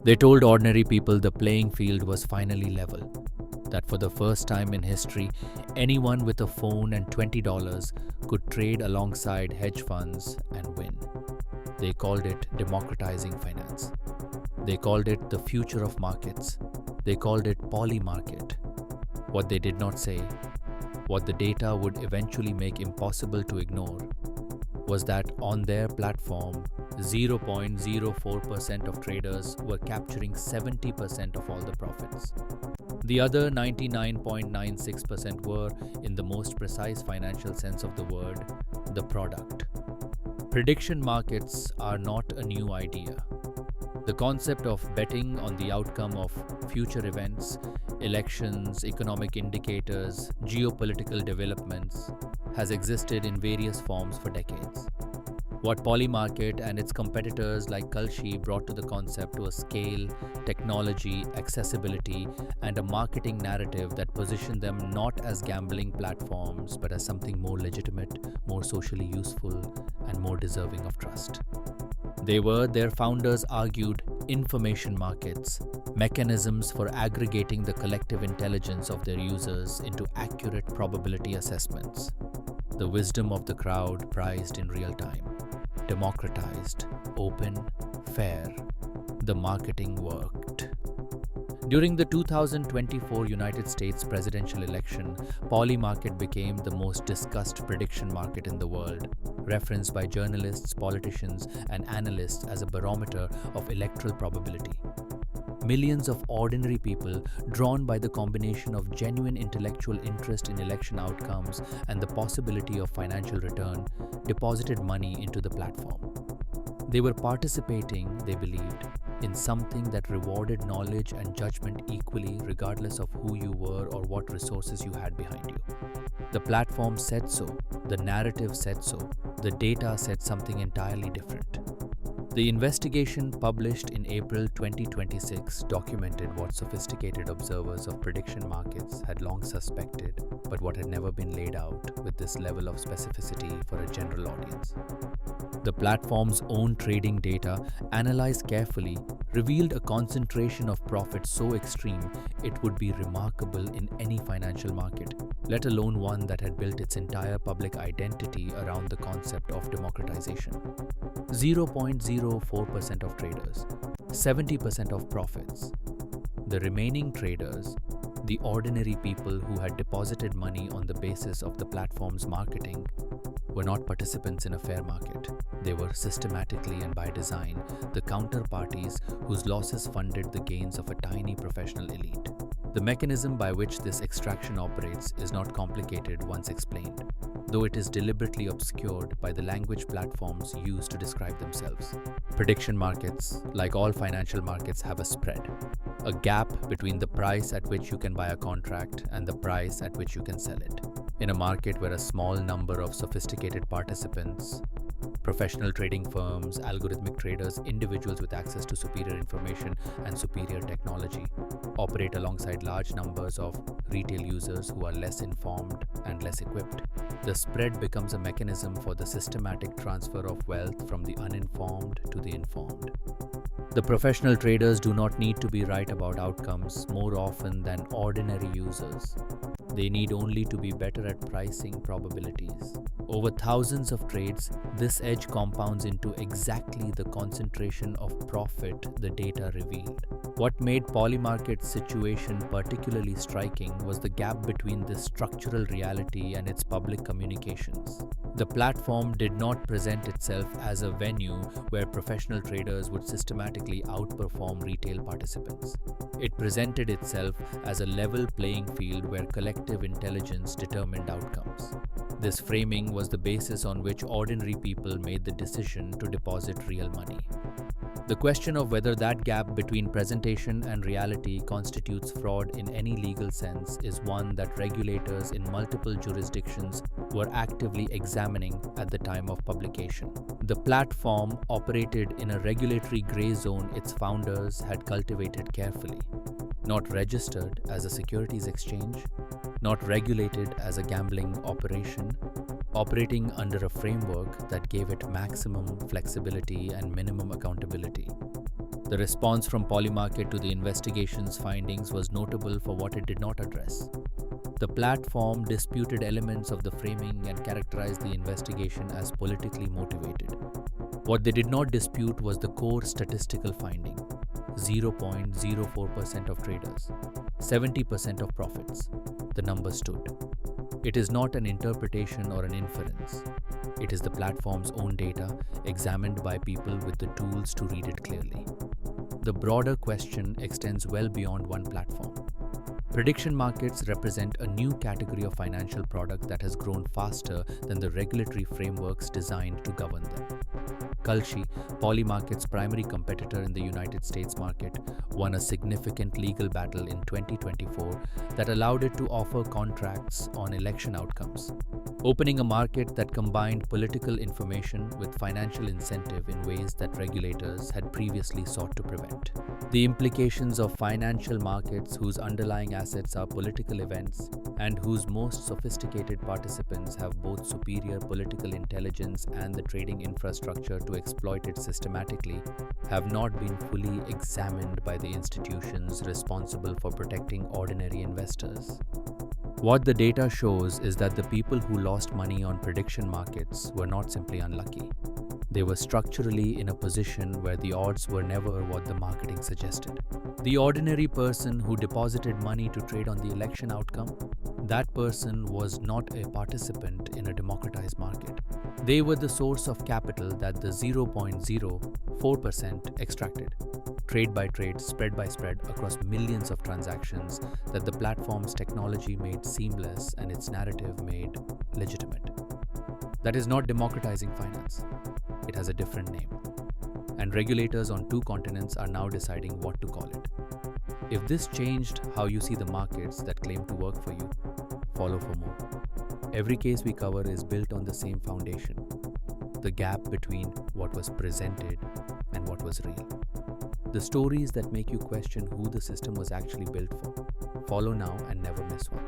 They told ordinary people the playing field was finally level, that for the first time in history, anyone with a phone and $20 could trade alongside hedge funds and win. They called it democratizing finance. They called it the future of markets. They called it Polymarket. What they did not say, what the data would eventually make impossible to ignore, was that on their platform, 0.04% of traders were capturing 70% of all the profits. The other 99.96% were, in the most precise financial sense of the word, the product. Prediction markets are not a new idea. The concept of betting on the outcome of future events, elections, economic indicators, geopolitical developments has existed in various forms for decades. What Polymarket and its competitors like Kalshi brought to the concept was scale, technology, accessibility, and a marketing narrative that positioned them not as gambling platforms but as something more legitimate, more socially useful, and more deserving of trust. They were, their founders argued, information markets, mechanisms for aggregating the collective intelligence of their users into accurate probability assessments. The wisdom of the crowd priced in real time. Democratized, open, fair. The marketing worked. During the 2024 United States presidential election, Polymarket became the most discussed prediction market in the world, referenced by journalists, politicians, and analysts as a barometer of electoral probability. Millions of ordinary people, drawn by the combination of genuine intellectual interest in election outcomes and the possibility of financial return, deposited money into the platform. They were participating, they believed, in something that rewarded knowledge and judgment equally, regardless of who you were or what resources you had behind you. The platform said so, the narrative said so, the data said something entirely different. The investigation published in April 2026 documented what sophisticated observers of prediction markets had long suspected, but what had never been laid out with this level of specificity for a general audience. The platform's own trading data, analyzed carefully, revealed a concentration of profit so extreme it would be remarkable in any financial market, let alone one that had built its entire public identity around the concept of democratization. 0.04% of traders, 70% of profits. The remaining traders, the ordinary people who had deposited money on the basis of the platform's marketing, were not participants in a fair market. They were systematically and by design the counterparties whose losses funded the gains of a tiny professional elite. The mechanism by which this extraction operates is not complicated once explained, though it is deliberately obscured by the language platforms use to describe themselves. Prediction markets, like all financial markets, have a spread, a gap between the price at which you can buy a contract and the price at which you can sell it. In a market where a small number of sophisticated participants, professional trading firms, algorithmic traders, individuals with access to superior information and superior technology, operate alongside large numbers of retail users who are less informed and less equipped. The spread becomes a mechanism for the systematic transfer of wealth from the uninformed to the informed. The professional traders do not need to be right about outcomes more often than ordinary users. They need only to be better at pricing probabilities. Over thousands of trades, this edge compounds into exactly the concentration of profit the data revealed. What made Polymarket's situation particularly striking was the gap between this structural reality and its public communications. The platform did not present itself as a venue where professional traders would systematically outperform retail participants. It presented itself as a level playing field where collective intelligence determined outcomes. This framing was the basis on which ordinary people made the decision to deposit real money. The question of whether that gap between presentation and reality constitutes fraud in any legal sense is one that regulators in multiple jurisdictions were actively examining at the time of publication. The platform operated in a regulatory gray zone its founders had cultivated carefully. Not registered as a securities exchange, not regulated as a gambling operation, operating under a framework that gave it maximum flexibility and minimum accountability. The response from Polymarket to the investigation's findings was notable for what it did not address. The platform disputed elements of the framing and characterized the investigation as politically motivated. What they did not dispute was the core statistical finding: 0.04% of traders, 70% of profits. The number stood. It is not an interpretation or an inference. It is the platform's own data, examined by people with the tools to read it clearly. The broader question extends well beyond one platform. Prediction markets represent a new category of financial product that has grown faster than the regulatory frameworks designed to govern them. Kalshi, Polymarket's primary competitor in the United States market, won a significant legal battle in 2024 that allowed it to offer contracts on election outcomes, opening a market that combined political information with financial incentive in ways that regulators had previously sought to prevent. The implications of financial markets whose underlying assets are political events and whose most sophisticated participants have both superior political intelligence and the trading infrastructure to exploit it systematically have not been fully examined by the institutions responsible for protecting ordinary investors. What the data shows is that the people who lost money on prediction markets were not simply unlucky. They were structurally in a position where the odds were never what the marketing suggested. The ordinary person who deposited money to trade on the election outcome, that person was not a participant in a democratized market. They were the source of capital that the 0.04% extracted, trade by trade, spread by spread, across millions of transactions that the platform's technology made seamless and its narrative made legitimate. That is not democratizing finance. It has a different name. And regulators on 2 continents are now deciding what to call it. If this changed how you see the markets that claim to work for you, follow for more. Every case we cover is built on the same foundation: the gap between what was presented and what was real. The stories that make you question who the system was actually built for. Follow now and never miss one.